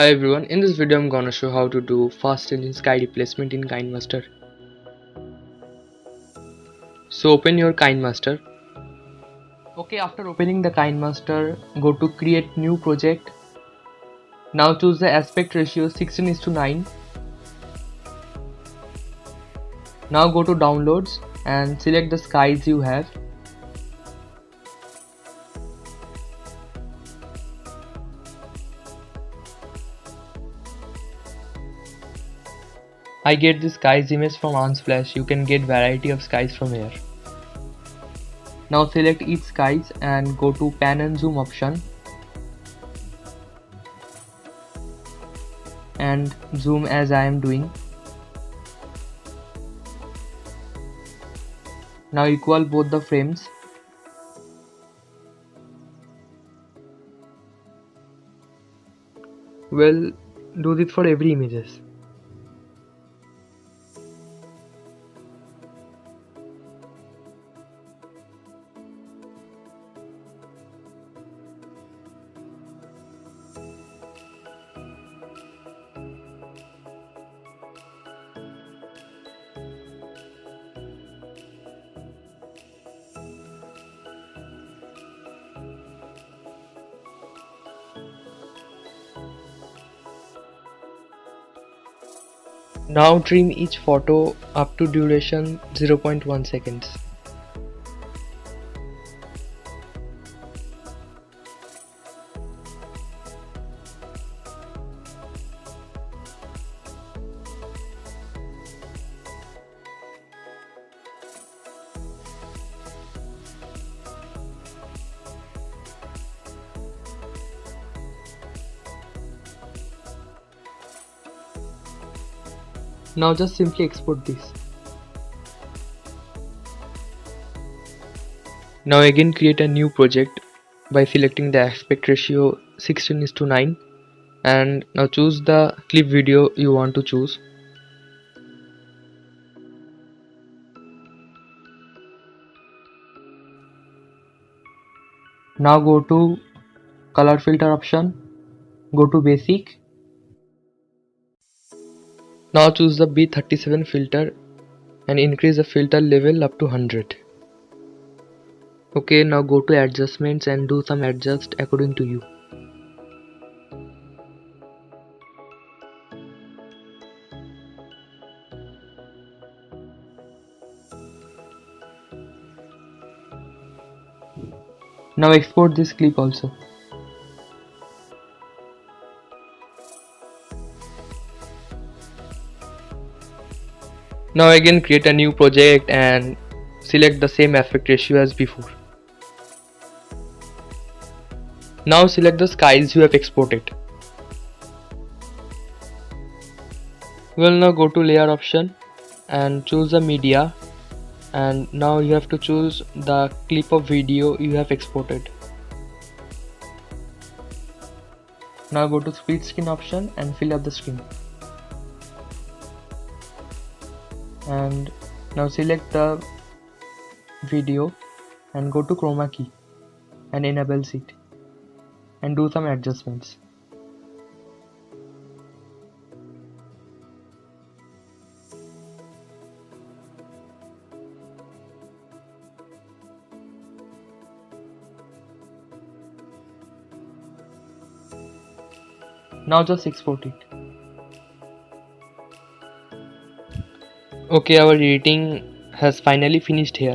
Hi everyone, in this video I'm gonna show how to do fast changing sky replacement in kinemaster. So open your kinemaster. Okay, after opening the kinemaster, go to create new project. Now choose the aspect ratio 16:9. Now go to downloads and select the skies you have. I get this skies image from Unsplash. You can get variety of skies from here. Now select each skies and go to pan and zoom option and zoom as I am doing. Now equal both the frames. Well, do this for every images. Now trim each photo up to duration 0.1 seconds. Now just simply export this. Now again create a new project by selecting the aspect ratio 16:9 and now choose the clip video you want to choose. Now go to color filter option, go to basic. Now choose the B37 filter and increase the filter level up to 100. Okay, now go to adjustments and do some adjust according to you. Now export this clip also. Now again create a new project and select the same aspect ratio as before. Now select the skies you have exported. Well, now go to layer option and choose the media, and now you have to choose the clip of video you have exported. Now go to split screen option and fill up the screen. And now select the video and go to chroma key and enable it and do some adjustments. Now just export it. Okay, our editing has finally finished here.